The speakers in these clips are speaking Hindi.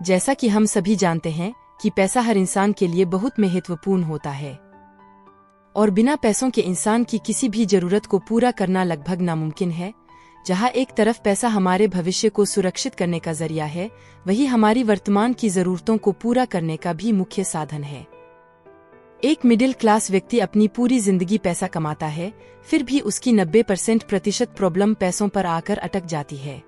जैसा कि हम सभी जानते हैं कि पैसा हर इंसान के लिए बहुत महत्वपूर्ण होता है और बिना पैसों के इंसान की किसी भी जरूरत को पूरा करना लगभग नामुमकिन है। जहां एक तरफ पैसा हमारे भविष्य को सुरक्षित करने का जरिया है, वही हमारी वर्तमान की जरूरतों को पूरा करने का भी मुख्य साधन है। एक मिडिल क्लास व्यक्ति अपनी पूरी जिंदगी पैसा कमाता है, फिर भी उसकी 90% प्रॉब्लम पैसों पर आकर अटक जाती है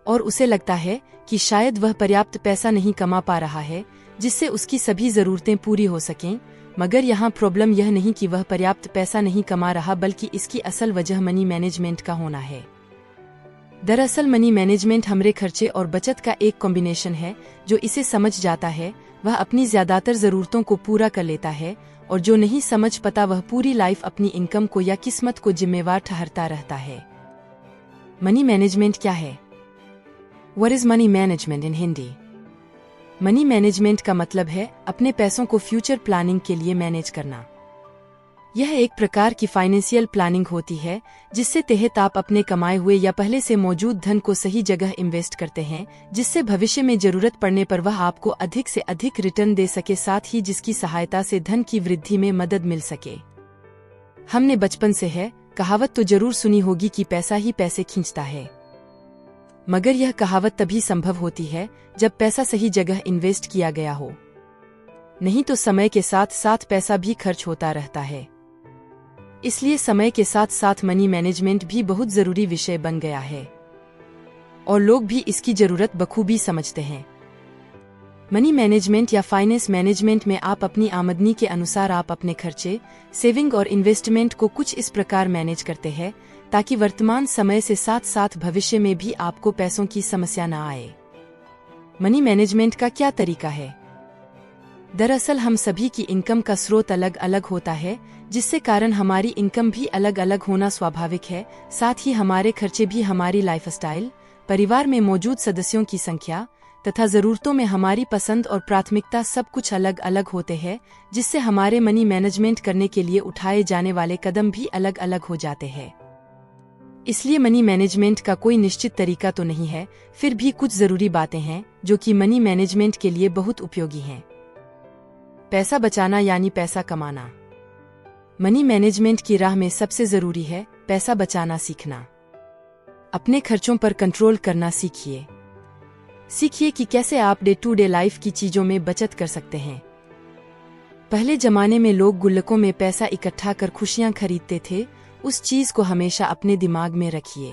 और उसे लगता है कि शायद वह पर्याप्त पैसा नहीं कमा पा रहा है जिससे उसकी सभी जरूरतें पूरी हो सकें। मगर यहाँ प्रॉब्लम यह नहीं कि वह पर्याप्त पैसा नहीं कमा रहा, बल्कि इसकी असल वजह मनी मैनेजमेंट का होना है। दरअसल मनी मैनेजमेंट हमारे खर्चे और बचत का एक कॉम्बिनेशन है। जो इसे समझ जाता है वह अपनी ज्यादातर जरूरतों को पूरा कर लेता है, और जो नहीं समझ पाता वह पूरी लाइफ अपनी इनकम को या किस्मत को जिम्मेवार ठहरता रहता है। मनी मैनेजमेंट क्या है? What is money management in Hindi? Money management का मतलब है अपने पैसों को फ्यूचर प्लानिंग के लिए मैनेज करना। यह एक प्रकार की फाइनेंशियल प्लानिंग होती है जिससे तहत आप अपने कमाए हुए या पहले से मौजूद धन को सही जगह इन्वेस्ट करते हैं, जिससे भविष्य में जरूरत पड़ने पर वह आपको अधिक से अधिक रिटर्न दे सके, साथ ही जिसकी सहायता से धन की वृद्धि में मदद मिल सके। हमने बचपन से है कहावत तो जरूर सुनी होगी कि पैसा ही पैसे खींचता है, मगर यह कहावत तभी संभव होती है जब पैसा सही जगह इन्वेस्ट किया गया हो, नहीं तो समय के साथ साथ पैसा भी खर्च होता रहता है। इसलिए समय के साथ साथ मनी मैनेजमेंट भी बहुत जरूरी विषय बन गया है और लोग भी इसकी जरूरत बखूबी समझते हैं। मनी मैनेजमेंट या फाइनेंस मैनेजमेंट में आप अपनी आमदनी के अनुसार आप अपने खर्चे, सेविंग और इन्वेस्टमेंट को कुछ इस प्रकार मैनेज करते हैं ताकि वर्तमान समय से साथ साथ भविष्य में भी आपको पैसों की समस्या न आए। मनी मैनेजमेंट का क्या तरीका है? दरअसल हम सभी की इनकम का स्रोत अलग अलग होता है, जिससे कारण हमारी इनकम भी अलग अलग होना स्वाभाविक है। साथ ही हमारे खर्चे भी हमारी लाइफस्टाइल, परिवार में मौजूद सदस्यों की संख्या तथा जरूरतों में हमारी पसंद और प्राथमिकता सब कुछ अलग अलग होते हैं, जिससे हमारे मनी मैनेजमेंट करने के लिए उठाए जाने वाले कदम भी अलग अलग हो जाते हैं। इसलिए मनी मैनेजमेंट का कोई निश्चित तरीका तो नहीं है, फिर भी कुछ जरूरी बातें हैं जो कि मनी मैनेजमेंट के लिए बहुत उपयोगी हैं। पैसा बचाना यानी पैसा कमाना। मनी मैनेजमेंट की राह में सबसे जरूरी है पैसा बचाना सीखना। अपने खर्चों पर कंट्रोल करना सीखिए। सीखिए कि कैसे आप डे टू डे लाइफ की चीजों में बचत कर सकते हैं। पहले जमाने में लोग गुल्लकों में पैसा इकट्ठा कर खुशियां खरीदते थे। उस चीज को हमेशा अपने दिमाग में रखिए।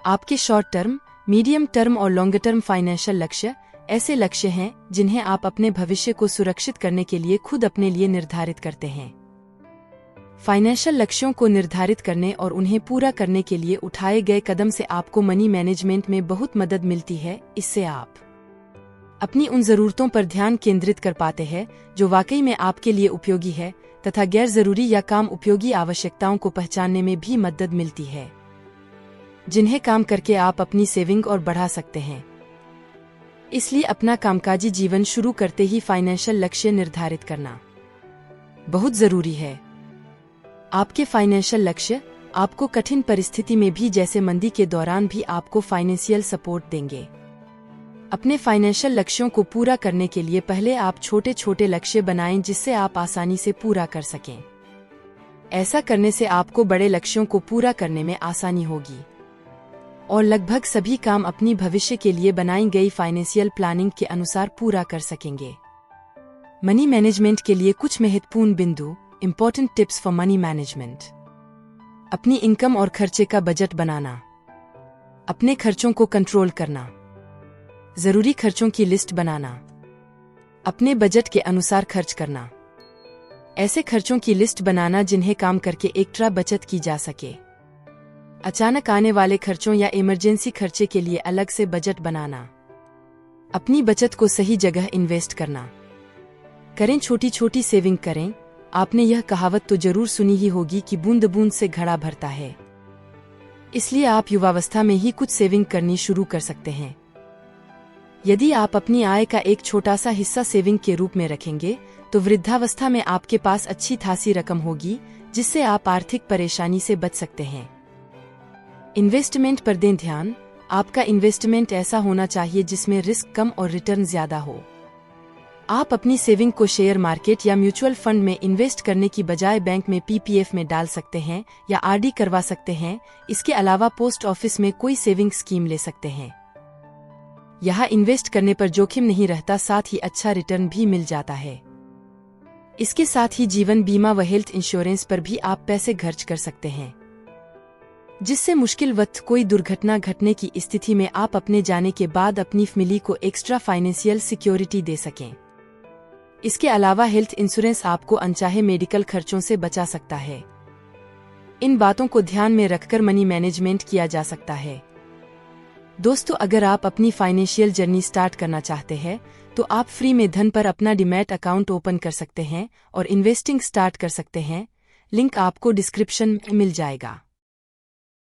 आपके शॉर्ट टर्म, मीडियम टर्म और लॉन्ग टर्म फाइनेंशियल लक्ष्य ऐसे लक्ष्य हैं जिन्हें आप अपने भविष्य को सुरक्षित करने के लिए खुद अपने लिए निर्धारित करते हैं। फाइनेंशियल लक्ष्यों को निर्धारित करने और उन्हें पूरा करने के लिए उठाए गए कदम से आपको मनी मैनेजमेंट में बहुत मदद मिलती है। इससे आप अपनी उन जरूरतों पर ध्यान केंद्रित कर पाते हैं जो वाकई में आपके लिए उपयोगी है, तथा गैर जरूरी या काम उपयोगी आवश्यकताओं को पहचानने में भी मदद मिलती है, जिन्हें काम करके आप अपनी सेविंग और बढ़ा सकते हैं। इसलिए अपना कामकाजी जीवन शुरू करते ही फाइनेंशियल लक्ष्य निर्धारित करना बहुत जरूरी है। आपके फाइनेंशियल लक्ष्य आपको कठिन परिस्थिति में भी, जैसे मंदी के दौरान भी, आपको फाइनेंशियल सपोर्ट देंगे। अपने फाइनेंशियल लक्ष्यों को पूरा करने के लिए पहले आप छोटे छोटे लक्ष्य बनाएं जिससे आप आसानी से पूरा कर सकें। ऐसा करने से आपको बड़े लक्ष्यों को पूरा करने में आसानी होगी और लगभग सभी काम अपनी भविष्य के लिए बनाई गई फाइनेंशियल प्लानिंग के अनुसार पूरा कर सकेंगे। मनी मैनेजमेंट के लिए कुछ महत्वपूर्ण बिंदु, important tips for money management. अपनी इनकम और खर्चे का बजट बनाना। अपने खर्चों को कंट्रोल करना। जरूरी खर्चों की लिस्ट बनाना। अपने बजट के अनुसार खर्च करना। ऐसे खर्चों की लिस्ट बनाना जिन्हें काम करके एक्स्ट्रा बचत की जा सके। अचानक आने वाले खर्चों या इमरजेंसी खर्चे के लिए अलग से बजट बनाना। अपनी बचत को सही जगह इन्वेस्ट करना। करें छोटी छोटी सेविंग करें। आपने यह कहावत तो जरूर सुनी ही होगी कि बूंद बूंद से घड़ा भरता है। इसलिए आप युवावस्था में ही कुछ सेविंग करनी शुरू कर सकते हैं। यदि आप अपनी आय का एक छोटा सा हिस्सा सेविंग के रूप में रखेंगे तो वृद्धावस्था में आपके पास अच्छी खासी रकम होगी, जिससे आप आर्थिक परेशानी से बच सकते हैं। इन्वेस्टमेंट पर दें ध्यान। आपका इन्वेस्टमेंट ऐसा होना चाहिए जिसमें रिस्क कम और रिटर्न ज्यादा हो। आप अपनी सेविंग को शेयर मार्केट या म्यूचुअल फंड में इन्वेस्ट करने की बजाय बैंक में पीपीएफ में डाल सकते हैं या आरडी करवा सकते हैं। इसके अलावा पोस्ट ऑफिस में कोई सेविंग स्कीम ले सकते हैं। यहाँ इन्वेस्ट करने पर जोखिम नहीं रहता, साथ ही अच्छा रिटर्न भी मिल जाता है। इसके साथ ही जीवन बीमा व हेल्थ इंश्योरेंस पर भी आप पैसे खर्च कर सकते हैं, जिससे मुश्किल वक्त कोई दुर्घटना घटने की स्थिति में आप अपने जाने के बाद अपनी फैमिली को एक्स्ट्रा फाइनेंशियल सिक्योरिटी दे सकें। इसके अलावा हेल्थ इंश्योरेंस आपको अनचाहे मेडिकल खर्चों से बचा सकता है। इन बातों को ध्यान में रखकर मनी मैनेजमेंट किया जा सकता है। दोस्तों, अगर आप अपनी फाइनेंशियल जर्नी स्टार्ट करना चाहते हैं तो आप फ्री में धन पर अपना डीमैट अकाउंट ओपन कर सकते हैं और इन्वेस्टिंग स्टार्ट कर सकते हैं। लिंक आपको डिस्क्रिप्शन में मिल जाएगा।